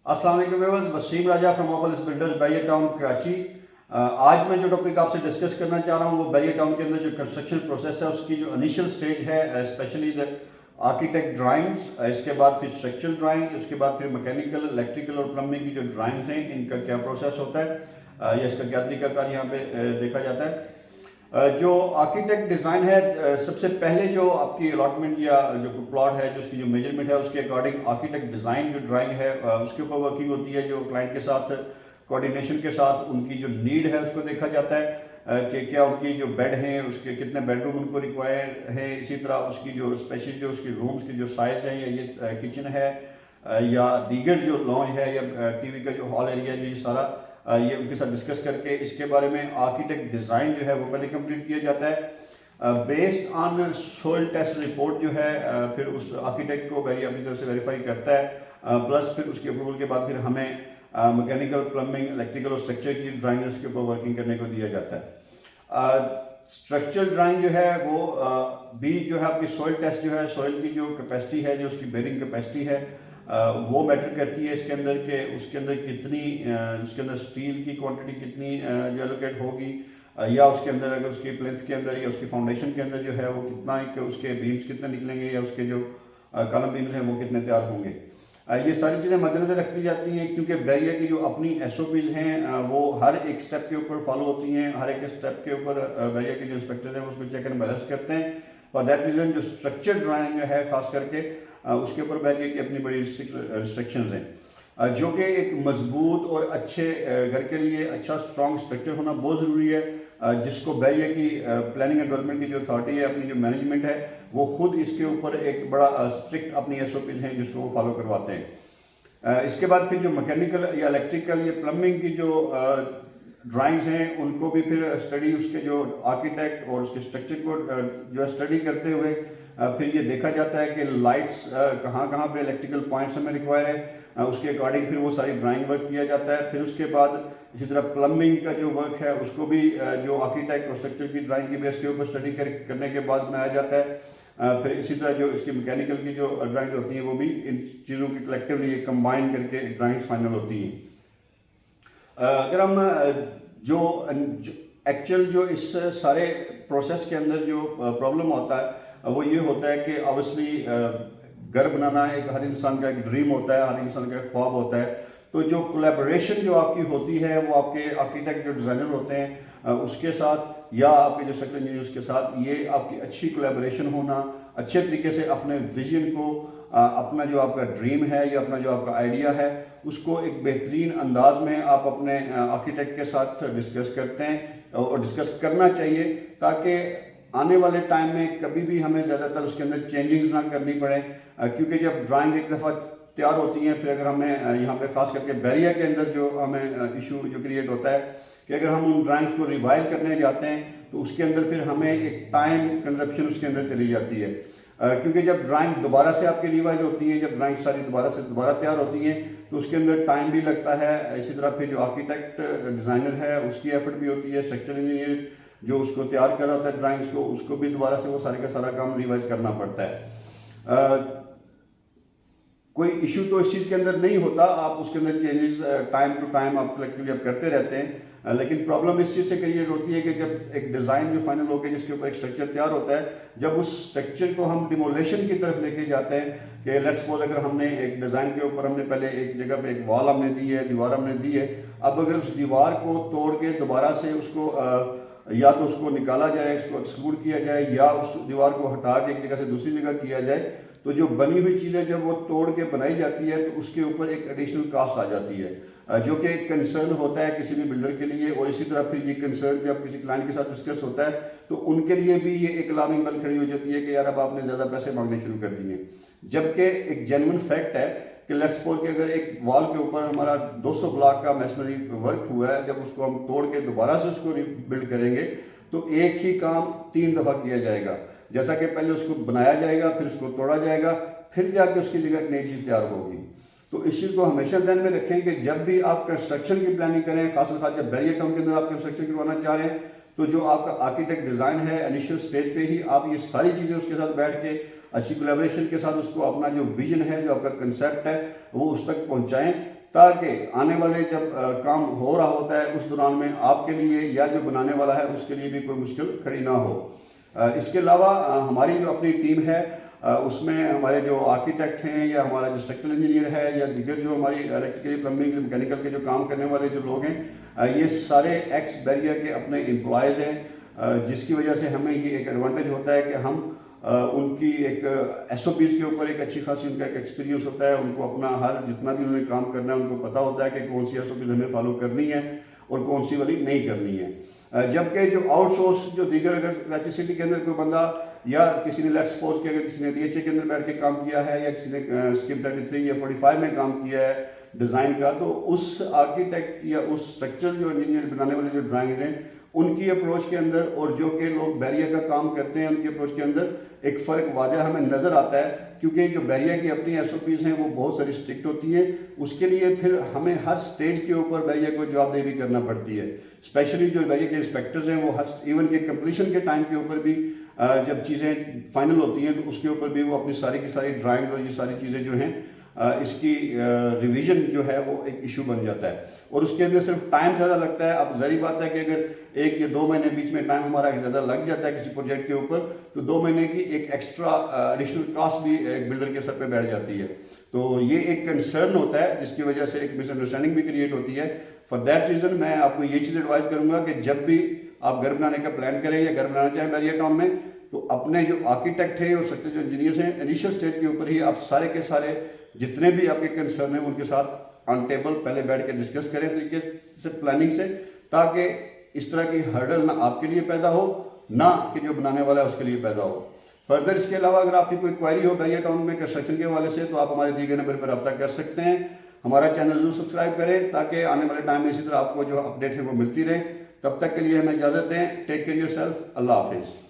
अस्सलाम वालेकुम viewers, Wasim Raja from mobile builders Bahria town Karachi. आज मैं जो टॉपिक आपसे डिस्कस करना चाह रहा हूँ वो बैरियर टाउन के अंदर जो कंस्ट्रक्शन प्रोसेस है उसकी जो इनिशियल स्टेज है, स्पेशली द आर्किटेक्ट ड्राइंग्स, इसके बाद फिर स्ट्रक्चरल ड्राइंग, उसके बाद फिर मैकेनिकल, इलेक्ट्रिकल और प्लम्बिंग की जो ड्राइंग्स हैं इनका क्या प्रोसेस होता है या इसका क्या तरीकाकार यहाँ पे देखा जाता है। जो आर्किटेक्ट डिज़ाइन है, सबसे पहले जो आपकी अलॉटमेंट या जो प्लॉट है, जो उसकी जो मेजरमेंट है उसके अकॉर्डिंग आर्किटेक्ट डिज़ाइन जो ड्राइंग है उसके ऊपर वर्किंग होती है। जो क्लाइंट के साथ कोऑर्डिनेशन के साथ उनकी जो नीड है उसको देखा जाता है कि क्या उनकी जो बेड हैं उसके कितने बेडरूम उनको रिक्वायर है। इसी तरह उसकी जो स्पेशल जो उसकी रूम्स की जो साइज़ है, या ये किचन है या दीगर जो लॉन्ज है या टीवी का जो हॉल एरिया है, ये सारा ये उनके साथ डिस्कस करके इसके बारे में आर्किटेक्ट डिज़ाइन जो है वो पहले कंप्लीट किया जाता है। Based on soil test report जो है फिर उस आर्किटेक्ट को अपनी तरफ से वेरीफाई करता है। प्लस फिर उसके अप्रूवल के बाद फिर हमें मैकेनिकल, प्लम्बिंग, इलेक्ट्रिकल और स्ट्रक्चर की ड्राइंग के ऊपर वर्किंग करने को दिया जाता है। स्ट्रक्चरल ड्राइंग जो है वो भी जो है आपकी सोइल टेस्ट जो है, सोइल की जो कैपेसिटी है, जो उसकी बेरिंग कैपेसिटी है वो मैटर करती है इसके अंदर के उसके अंदर कितनी उसके अंदर स्टील की क्वांटिटी कितनी जो एलोकेट होगी, या उसके अंदर अगर उसकी प्लिंथ के अंदर या उसकी फाउंडेशन के अंदर जो है वो कितना उसके बीम्स कितने निकलेंगे, या उसके जो कॉलम बीम्स हैं वो कितने तैयार होंगे। ये सारी चीज़ें मद्देनजर रखी जाती हैं क्योंकि बैरियर की जो अपनी SOPs हैं वो हर एक स्टेप के ऊपर फॉलो होती हैं। हर एक स्टेप के ऊपर बैरियर के जो इंस्पेक्टर हैं उसको चेक एंड बैलेंस करते हैं। फॉर दैट रीज़न जो स्ट्रक्चर ड्राइंग है खास करके उसके ऊपर बैरियर की अपनी बड़ी रिस्ट्रिक्शंस हैं, जो कि एक मजबूत और अच्छे घर के लिए अच्छा स्ट्रॉन्ग स्ट्रक्चर होना बहुत ज़रूरी है, जिसको बैरियर की प्लानिंग एंड डेवलपमेंट की जो अथॉरिटी है, अपनी जो मैनेजमेंट है, वो खुद इसके ऊपर एक बड़ा स्ट्रिक्ट अपनी SOPs हैं जिसको वो फॉलो करवाते हैं। इसके बाद फिर जो मैकेनिकल या इलेक्ट्रिकल या प्लम्बिंग की जो ड्राइंग्स हैं उनको भी फिर स्टडी उसके जो आर्किटेक्ट और उसके स्ट्रक्चर को जो स्टडी करते हुए फिर ये देखा जाता है कि लाइट्स कहाँ कहाँ पे इलेक्ट्रिकल पॉइंट्स हमें रिक्वायर है, उसके अकॉर्डिंग फिर वो सारी ड्राइंग वर्क किया जाता है। फिर उसके बाद इसी तरह प्लम्बिंग का जो वर्क है उसको भी जो आर्किटेक्ट और स्ट्रक्चर की ड्राइंग की बेस के ऊपर स्टडी करने के बाद बनाया जाता है। फिर इसी तरह जो इसकी मैकेनिकल की जो ड्राइंग्स होती हैं वो भी इन चीज़ों की कलेक्टिवली कंबाइन करके ड्राइंग्स फाइनल होती हैं। अगर हम जो एक्चुअल जो इस सारे प्रोसेस के अंदर जो प्रॉब्लम होता है वो ये होता है कि ऑब्वियसली घर बनाना एक हर इंसान का एक ड्रीम होता है, हर इंसान का एक ख्वाब होता है। तो जो कोलैबोरेशन जो आपकी होती है वो आपके आर्किटेक्ट जो डिज़ाइनर होते हैं उसके साथ या आपके जो स्ट्रक्चरल इंजीनियर्स के साथ, ये आपकी अच्छी कोलैबोरेशन होना, अच्छे तरीके से अपने विजन को अपना जो आपका ड्रीम है या अपना जो आपका आइडिया है उसको एक बेहतरीन अंदाज में आप अपने आर्किटेक्ट के साथ डिस्कस करते हैं और डिस्कस करना चाहिए, ताकि आने वाले टाइम में कभी भी हमें ज़्यादातर उसके अंदर चेंजिंग्स ना करनी पड़े। क्योंकि जब ड्राइंग एक दफ़ा तैयार होती हैं फिर अगर हमें यहाँ पे खास करके बैरियर के अंदर जो हमें इशू जो क्रिएट होता है कि अगर हम उन ड्राइंग्स को रिवाइज करने जाते हैं तो उसके अंदर फिर हमें एक टाइम कंजप्शन उसके अंदर चली जाती है। क्योंकि जब ड्राइंग दोबारा से आपकी रिवाइज होती है, जब ड्राइंग सारी दोबारा तैयार होती हैं तो उसके अंदर टाइम भी लगता है। इसी तरह फिर जो आर्किटेक्ट डिज़ाइनर है उसकी एफर्ट भी होती है, स्ट्रक्चरल इंजीनियर जो उसको तैयार कर रहा होता है ड्राइंग्स को, उसको भी दोबारा से वो सारे का सारा काम रिवाइज करना पड़ता है। कोई इशू तो इस चीज़ के अंदर नहीं होता, आप उसके अंदर चेंजेस टाइम टू टाइम आप कलेक्टिवली आप करते रहते हैं। लेकिन प्रॉब्लम इस चीज़ से क्रिएट होती है कि जब एक डिज़ाइन जो फाइनल होकर जिसके ऊपर एक स्ट्रक्चर तैयार होता है, जब उस स्ट्रक्चर को हम डिमोलेशन की तरफ लेके जाते हैं कि लेट्स सपोज अगर हमने एक डिज़ाइन के ऊपर हमने पहले एक जगह पे एक वॉल हमने दी है, दीवार हमने दी है, अब अगर उस दीवार को तोड़ के दोबारा से उसको या तो उसको निकाला जाए, उसको एक्सक्लूड किया जाए, या उस दीवार को हटा के एक जगह से दूसरी जगह किया जाए, तो जो बनी हुई चीज़ें जब वो तोड़ के बनाई जाती है तो उसके ऊपर एक एडिशनल कास्ट आ जाती है, जो कि एक कंसर्न होता है किसी भी बिल्डर के लिए। और इसी तरह फिर ये कंसर्न जब किसी क्लाइंट के साथ डिस्कस होता है तो उनके लिए भी ये एक अलार्मिंग बेल खड़ी हो जाती है कि यार अब आपने ज़्यादा पैसे मांगने शुरू कर दिए। जबकि एक जेन्युइन फैक्ट है कि लेट्स सपोज कि अगर एक वॉल के ऊपर हमारा 200 ब्लॉक का मैसनरी वर्क हुआ है, जब उसको हम तोड़ के दोबारा से उसको रिबिल्ड करेंगे तो एक ही काम 3 दफ़ा किया जाएगा। जैसा कि पहले उसको बनाया जाएगा, फिर उसको तोड़ा जाएगा, फिर जाके उसकी जगह एक नई चीज़ तैयार होगी। तो इस चीज़ को हमेशा ध्यान में रखें कि जब भी आप कंस्ट्रक्शन की प्लानिंग करें, खासकर जब बैरियर टाउन के अंदर आप कंस्ट्रक्शन करवाना चाह रहे हैं, तो जो आपका आर्किटेक्ट डिज़ाइन है इनिशियल स्टेज पे ही आप ये सारी चीज़ें उसके साथ बैठ के अच्छी कोलैबोरेशन के साथ उसको अपना जो विजन है, जो आपका कंसेप्ट है, वो उस तक पहुँचाएँ, ताकि आने वाले जब काम हो रहा होता है उस दौरान में आपके लिए या जो बनाने वाला है उसके लिए भी कोई मुश्किल खड़ी ना हो। इसके अलावा हमारी जो अपनी टीम है उसमें हमारे जो आर्किटेक्ट हैं या हमारा जो स्ट्रक्चरल इंजीनियर है या दीगर जो हमारी इलेक्ट्रिकल प्लम्बिंग मैकेनिकल के जो काम करने वाले जो लोग हैं ये सारे एक्स बैरियर के अपने एम्प्लॉयज़ हैं, जिसकी वजह से हमें ये एक एडवांटेज होता है कि हम उनकी एक SOPs के ऊपर एक अच्छी खासी उनका एक एक्सपीरियंस होता है। उनको अपना हर जितना भी उन्होंने काम करना है उनको पता होता है कि कौन सी SOPs हमें फॉलो करनी है और कौन सी वाली नहीं करनी है। जबकि जो आउटसोर्स जो दीगर अगर कराची सिटी के अंदर कोई बंदा या किसी ने लेट्स सपोज कि अगर किसी ने DHA के अंदर बैठ के काम किया है या किसी ने स्कीम 33 या 45 में काम किया है डिज़ाइन का, तो उस आर्किटेक्ट या उस स्ट्रक्चर जो इंजीनियर बनाने वाले जो ड्राइंग हैं उनकी अप्रोच के अंदर और जो कि लोग बैरियर का काम करते हैं उनकी अप्रोच के अंदर एक फ़र्क वाज़ह हमें नज़र आता है, क्योंकि जो बैरियर की अपनी SOPs हैं वो बहुत सारी स्ट्रिक्ट होती हैं। उसके लिए फिर हमें हर स्टेज के ऊपर बैरियर को जवाबदेही भी करना पड़ती है। स्पेशली जो बैरियर के इंस्पेक्टर्स हैं वो हर इवन के कंप्लीशन के टाइम के ऊपर भी जब चीज़ें फाइनल होती हैं तो उसके ऊपर भी वो अपनी सारी की सारी ड्राइंग और ये सारी चीज़ें जो हैं इसकी रिवीजन जो है वो एक इशू बन जाता है और उसके अंदर सिर्फ टाइम ज़्यादा लगता है। अब ज़रूरी बात है कि अगर 1 या 2 महीने बीच में टाइम हमारा ज़्यादा लग जाता है किसी प्रोजेक्ट के ऊपर, तो 2 महीने की एक एक्स्ट्रा एडिशनल कॉस्ट भी एक बिल्डर के सर पे बैठ जाती है। तो ये एक कंसर्न होता है जिसकी वजह से एक मिसअंडरस्टैंडिंग भी क्रिएट होती है। फॉर दैट रीज़न मैं आपको ये चीज़ एडवाइस करूँगा कि जब भी आप घर बनाने का प्लान करें या घर बनाना चाहें बैरियर टाउन में, तो अपने जो आर्किटेक्ट है और स्ट्रक्चर जो इंजीनियर्स हैं इनिशियल स्टेज के ऊपर ही आप सारे के सारे जितने भी आपके कंसर्न हैं उनके साथ ऑन टेबल पहले बैठ के डिस्कस करें तरीके से प्लानिंग से, ताकि इस तरह की हर्डल ना आपके लिए पैदा हो ना कि जो बनाने वाला है उसके लिए पैदा हो। फर्दर इसके अलावा अगर आपकी कोई क्वेरी हो बैरियर टाउन में कंस्ट्रक्शन के हवाले से तो आप हमारे दिए गए नंबर पर रब्ता कर सकते हैं। हमारा चैनल जरूर सब्सक्राइब करें ताकि आने वाले टाइम में इसी तरह आपको जो अपडेट है वो मिलती रहे। तब तक के लिए हमें इजाज़त दें। Take care yourself. अल्लाह हाफिज़।